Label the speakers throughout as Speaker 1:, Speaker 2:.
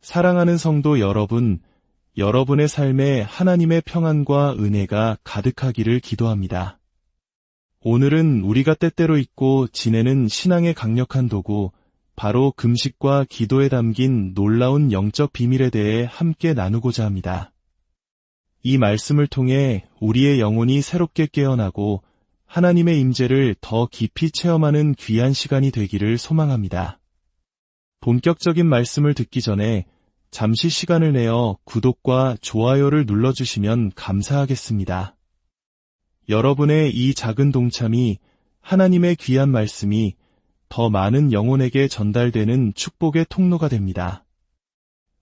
Speaker 1: 사랑하는 성도 여러분, 여러분의 삶에 하나님의 평안과 은혜가 가득하기를 기도합니다. 오늘은 우리가 때때로 잊고 지내는 신앙의 강력한 도구, 바로 금식과 기도에 담긴 놀라운 영적 비밀에 대해 함께 나누고자 합니다. 이 말씀을 통해 우리의 영혼이 새롭게 깨어나고 하나님의 임재를 더 깊이 체험하는 귀한 시간이 되기를 소망합니다. 본격적인 말씀을 듣기 전에 잠시 시간을 내어 구독과 좋아요를 눌러주시면 감사하겠습니다. 여러분의 이 작은 동참이 하나님의 귀한 말씀이 더 많은 영혼에게 전달되는 축복의 통로가 됩니다.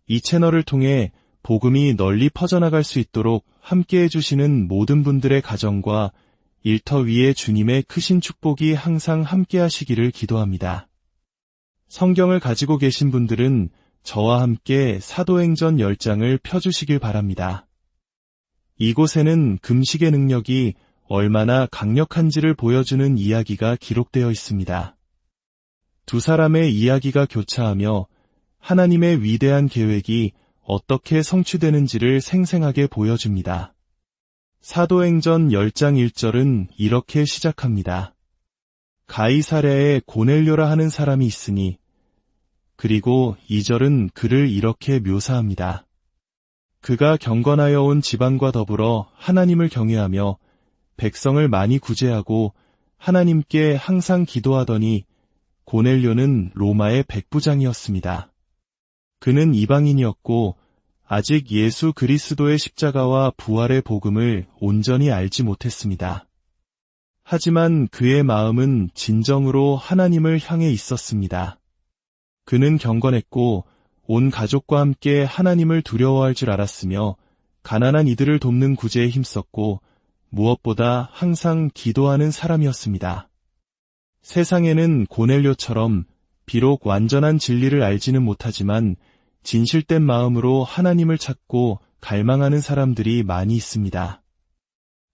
Speaker 1: 이 채널을 통해 복음이 널리 퍼져나갈 수 있도록 함께 해주시는 모든 분들의 가정과 일터 위에 주님의 크신 축복이 항상 함께 하시기를 기도합니다. 성경을 가지고 계신 분들은 저와 함께 사도행전 10장을 펴주시길 바랍니다. 이곳에는 금식의 능력이 얼마나 강력한지를 보여주는 이야기가 기록되어 있습니다. 두 사람의 이야기가 교차하며 하나님의 위대한 계획이 어떻게 성취되는지를 생생하게 보여줍니다. 사도행전 10장 1절은 이렇게 시작합니다. 가이사랴에 고넬료라 하는 사람이 있으니, 그리고 2절은 그를 이렇게 묘사합니다. 그가 경건하여 온 지방과 더불어 하나님을 경외하며 백성을 많이 구제하고 하나님께 항상 기도하더니 고넬료는 로마의 백부장이었습니다. 그는 이방인이었고 아직 예수 그리스도의 십자가와 부활의 복음을 온전히 알지 못했습니다. 하지만 그의 마음은 진정으로 하나님을 향해 있었습니다. 그는 경건했고 온 가족과 함께 하나님을 두려워할 줄 알았으며 가난한 이들을 돕는 구제에 힘썼고 무엇보다 항상 기도하는 사람이었습니다. 세상에는 고넬료처럼 비록 완전한 진리를 알지는 못하지만 진실된 마음으로 하나님을 찾고 갈망하는 사람들이 많이 있습니다.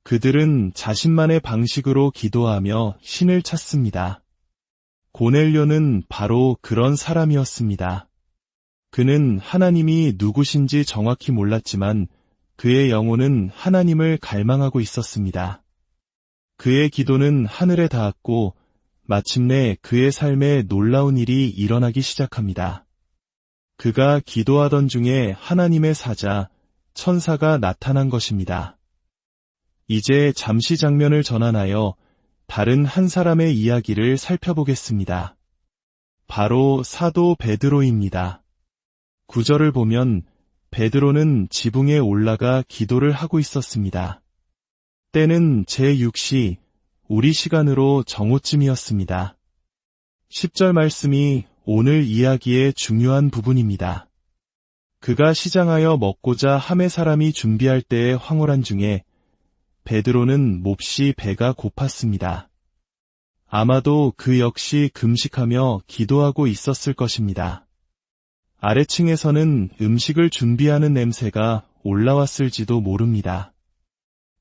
Speaker 1: 그들은 자신만의 방식으로 기도하며 신을 찾습니다. 고넬료는 바로 그런 사람이었습니다. 그는 하나님이 누구신지 정확히 몰랐지만 그의 영혼은 하나님을 갈망하고 있었습니다. 그의 기도는 하늘에 닿았고 마침내 그의 삶에 놀라운 일이 일어나기 시작합니다. 그가 기도하던 중에 하나님의 사자, 천사가 나타난 것입니다. 이제 잠시 장면을 전환하여 다른 한 사람의 이야기를 살펴보겠습니다. 바로 사도 베드로입니다. 9절을 보면 베드로는 지붕에 올라가 기도를 하고 있었습니다. 때는 제6시, 우리 시간으로 정오쯤이었습니다. 10절 말씀이 오늘 이야기의 중요한 부분입니다. 그가 시장하여 먹고자 함의 사람이 준비할 때의 황홀한 중에 베드로는 몹시 배가 고팠습니다. 아마도 그 역시 금식하며 기도하고 있었을 것입니다. 아래층에서는 음식을 준비하는 냄새가 올라왔을지도 모릅니다.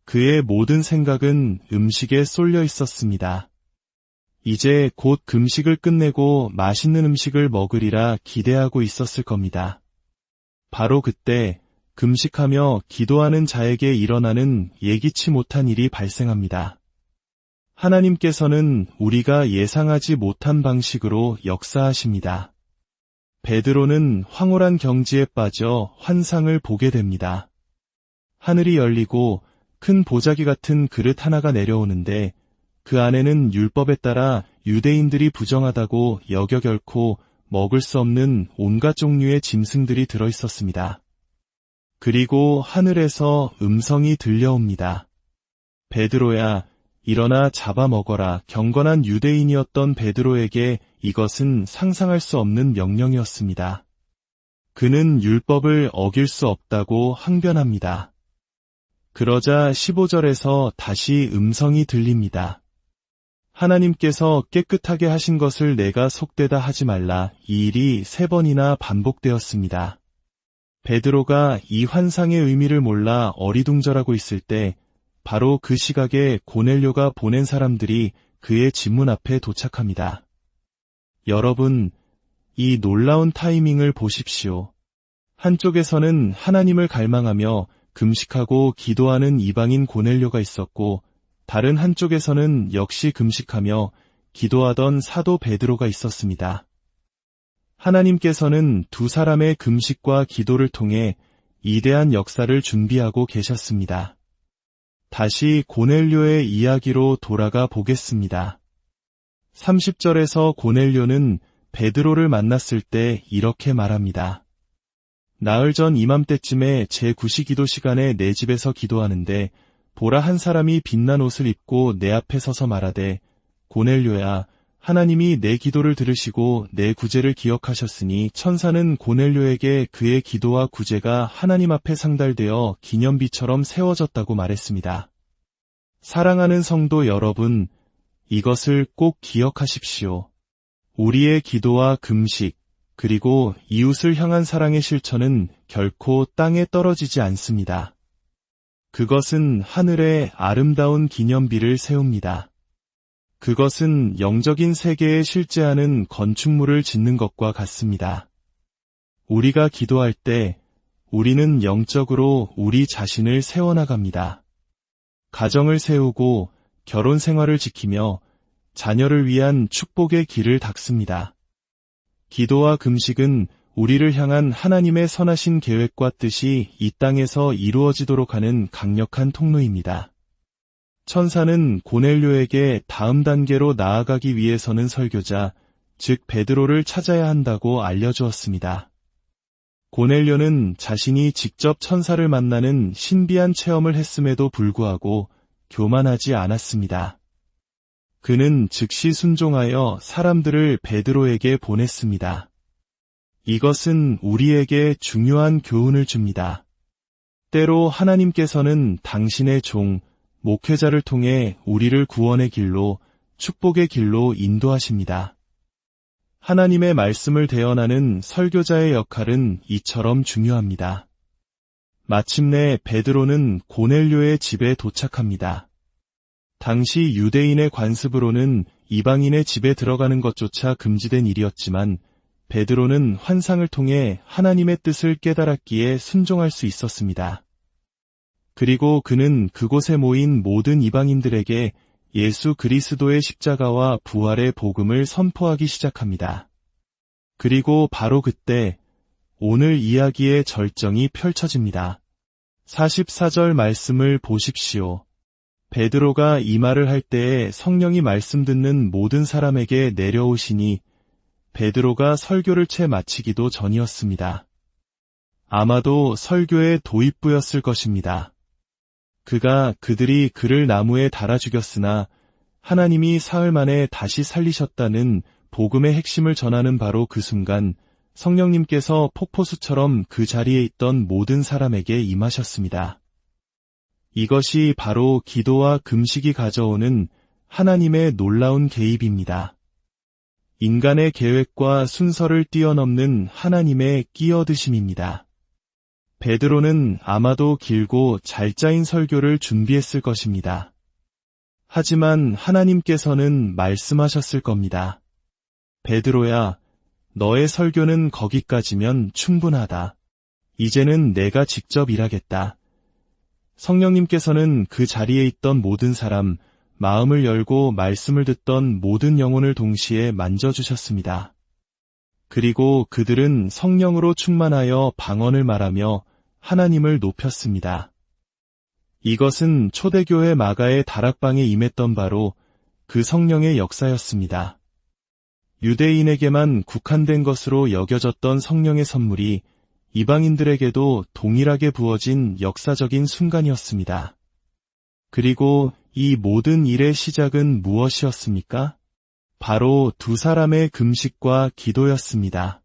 Speaker 1: 그의 모든 생각은 음식에 쏠려 있었습니다. 이제 곧 금식을 끝내고 맛있는 음식을 먹으리라 기대하고 있었을 겁니다. 바로 그때 금식하며 기도하는 자에게 일어나는 예기치 못한 일이 발생합니다. 하나님께서는 우리가 예상하지 못한 방식으로 역사하십니다. 베드로는 황홀한 경지에 빠져 환상을 보게 됩니다. 하늘이 열리고 큰 보자기 같은 그릇 하나가 내려오는데 그 안에는 율법에 따라 유대인들이 부정하다고 여겨 결코 먹을 수 없는 온갖 종류의 짐승들이 들어 있었습니다. 그리고 하늘에서 음성이 들려옵니다. 베드로야, 일어나 잡아먹어라. 경건한 유대인이었던 베드로에게 이것은 상상할 수 없는 명령이었습니다. 그는 율법을 어길 수 없다고 항변합니다. 그러자 15절에서 다시 음성이 들립니다. 하나님께서 깨끗하게 하신 것을 내가 속되다 하지 말라. 이 일이 3번이나 반복되었습니다. 베드로가 이 환상의 의미를 몰라 어리둥절하고 있을 때 바로 그 시각에 고넬료가 보낸 사람들이 그의 집문 앞에 도착합니다. 여러분, 이 놀라운 타이밍을 보십시오. 한쪽에서는 하나님을 갈망하며 금식하고 기도하는 이방인 고넬료가 있었고, 다른 한쪽에서는 역시 금식하며 기도하던 사도 베드로가 있었습니다. 하나님께서는 두 사람의 금식과 기도를 통해 이대한 역사를 준비하고 계셨습니다. 다시 고넬료의 이야기로 돌아가 보겠습니다. 30절에서 고넬료는 베드로를 만났을 때 이렇게 말합니다. 나흘 전 이맘때쯤에 제 구시기도 시간에 내 집에서 기도하는데 보라 한 사람이 빛난 옷을 입고 내 앞에 서서 말하되 고넬료야 하나님이 내 기도를 들으시고 내 구제를 기억하셨으니 천사는 고넬료에게 그의 기도와 구제가 하나님 앞에 상달되어 기념비처럼 세워졌다고 말했습니다. 사랑하는 성도 여러분, 이것을 꼭 기억하십시오. 우리의 기도와 금식, 그리고 이웃을 향한 사랑의 실천은 결코 땅에 떨어지지 않습니다. 그것은 하늘에 아름다운 기념비를 세웁니다. 그것은 영적인 세계에 실제하는 건축물을 짓는 것과 같습니다. 우리가 기도할 때 우리는 영적으로 우리 자신을 세워나갑니다. 가정을 세우고 결혼 생활을 지키며 자녀를 위한 축복의 길을 닦습니다. 기도와 금식은 우리를 향한 하나님의 선하신 계획과 뜻이 이 땅에서 이루어지도록 하는 강력한 통로입니다. 천사는 고넬료에게 다음 단계로 나아가기 위해서는 설교자, 즉 베드로를 찾아야 한다고 알려주었습니다. 고넬료는 자신이 직접 천사를 만나는 신비한 체험을 했음에도 불구하고 교만하지 않았습니다. 그는 즉시 순종하여 사람들을 베드로에게 보냈습니다. 이것은 우리에게 중요한 교훈을 줍니다. 때로 하나님께서는 당신의 종, 목회자를 통해 우리를 구원의 길로, 축복의 길로 인도하십니다. 하나님의 말씀을 대언하는 설교자의 역할은 이처럼 중요합니다. 마침내 베드로는 고넬료의 집에 도착합니다. 당시 유대인의 관습으로는 이방인의 집에 들어가는 것조차 금지된 일이었지만 베드로는 환상을 통해 하나님의 뜻을 깨달았기에 순종할 수 있었습니다. 그리고 그는 그곳에 모인 모든 이방인들에게 예수 그리스도의 십자가와 부활의 복음을 선포하기 시작합니다. 그리고 바로 그때 오늘 이야기의 절정이 펼쳐집니다. 44절 말씀을 보십시오. 베드로가 이 말을 할 때에 성령이 말씀 듣는 모든 사람에게 내려오시니 베드로가 설교를 채 마치기도 전이었습니다. 아마도 설교의 도입부였을 것입니다. 그가 그들이 그를 나무에 달아 죽였으나 하나님이 사흘 만에 다시 살리셨다는 복음의 핵심을 전하는 바로 그 순간 성령님께서 폭포수처럼 그 자리에 있던 모든 사람에게 임하셨습니다. 이것이 바로 기도와 금식이 가져오는 하나님의 놀라운 개입입니다. 인간의 계획과 순서를 뛰어넘는 하나님의 끼어드심입니다. 베드로는 아마도 길고 잘 짜인 설교를 준비했을 것입니다. 하지만 하나님께서는 말씀하셨을 겁니다. 베드로야, 너의 설교는 거기까지면 충분하다. 이제는 내가 직접 일하겠다. 성령님께서는 그 자리에 있던 모든 사람, 마음을 열고 말씀을 듣던 모든 영혼을 동시에 만져주셨습니다. 그리고 그들은 성령으로 충만하여 방언을 말하며 하나님을 높였습니다. 이것은 초대교회 마가의 다락방에 임했던 바로 그 성령의 역사였습니다. 유대인에게만 국한된 것으로 여겨졌던 성령의 선물이 이방인들에게도 동일하게 부어진 역사적인 순간이었습니다. 그리고 이 모든 일의 시작은 무엇이었습니까? 바로 두 사람의 금식과 기도였습니다.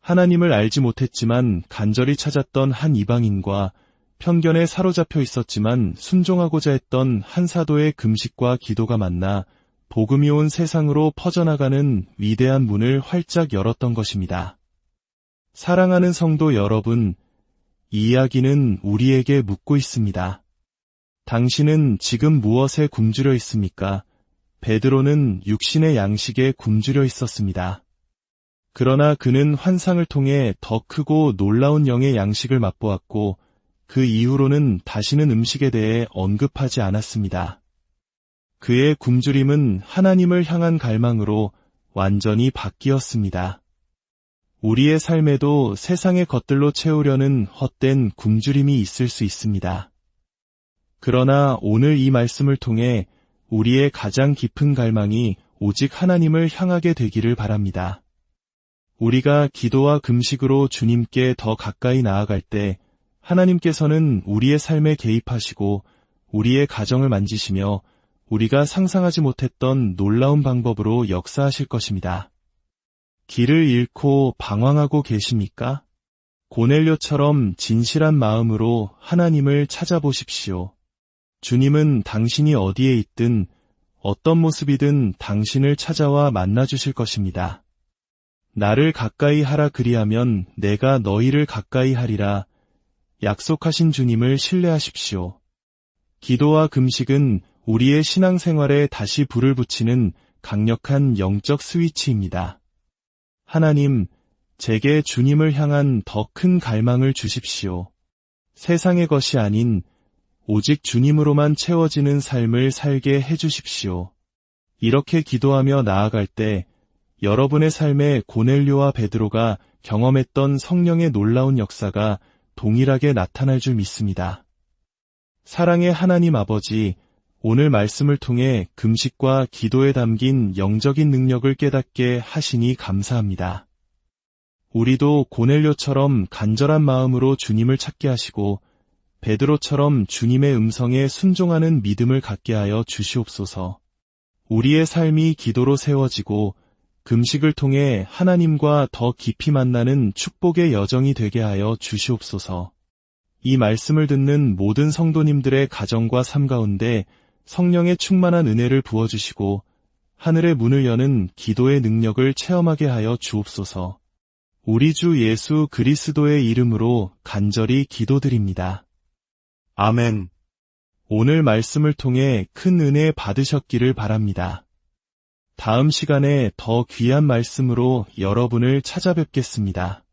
Speaker 1: 하나님을 알지 못했지만 간절히 찾았던 한 이방인과 편견에 사로잡혀 있었지만 순종하고자 했던 한 사도의 금식과 기도가 만나 복음이 온 세상으로 퍼져나가는 위대한 문을 활짝 열었던 것입니다. 사랑하는 성도 여러분, 이 이야기는 우리에게 묻고 있습니다. 당신은 지금 무엇에 굶주려 있습니까? 베드로는 육신의 양식에 굶주려 있었습니다. 그러나 그는 환상을 통해 더 크고 놀라운 영의 양식을 맛보았고 그 이후로는 다시는 음식에 대해 언급하지 않았습니다. 그의 굶주림은 하나님을 향한 갈망으로 완전히 바뀌었습니다. 우리의 삶에도 세상의 것들로 채우려는 헛된 굶주림이 있을 수 있습니다. 그러나 오늘 이 말씀을 통해 우리의 가장 깊은 갈망이 오직 하나님을 향하게 되기를 바랍니다. 우리가 기도와 금식으로 주님께 더 가까이 나아갈 때 하나님께서는 우리의 삶에 개입하시고 우리의 가정을 만지시며 우리가 상상하지 못했던 놀라운 방법으로 역사하실 것입니다. 길을 잃고 방황하고 계십니까? 고넬료처럼 진실한 마음으로 하나님을 찾아보십시오. 주님은 당신이 어디에 있든 어떤 모습이든 당신을 찾아와 만나주실 것입니다. 나를 가까이 하라 그리하면 내가 너희를 가까이 하리라. 약속하신 주님을 신뢰하십시오. 기도와 금식은 우리의 신앙생활에 다시 불을 붙이는 강력한 영적 스위치입니다. 하나님, 제게 주님을 향한 더 큰 갈망을 주십시오. 세상의 것이 아닌 오직 주님으로만 채워지는 삶을 살게 해주십시오. 이렇게 기도하며 나아갈 때 여러분의 삶에 고넬료와 베드로가 경험했던 성령의 놀라운 역사가 동일하게 나타날 줄 믿습니다. 사랑의 하나님 아버지, 오늘 말씀을 통해 금식과 기도에 담긴 영적인 능력을 깨닫게 하시니 감사합니다. 우리도 고넬료처럼 간절한 마음으로 주님을 찾게 하시고 베드로처럼 주님의 음성에 순종하는 믿음을 갖게 하여 주시옵소서. 우리의 삶이 기도로 세워지고 금식을 통해 하나님과 더 깊이 만나는 축복의 여정이 되게 하여 주시옵소서. 이 말씀을 듣는 모든 성도님들의 가정과 삶 가운데 성령의 충만한 은혜를 부어주시고 하늘의 문을 여는 기도의 능력을 체험하게 하여 주옵소서. 우리 주 예수 그리스도의 이름으로 간절히 기도드립니다. 아멘. 오늘 말씀을 통해 큰 은혜 받으셨기를 바랍니다. 다음 시간에 더 귀한 말씀으로 여러분을 찾아뵙겠습니다.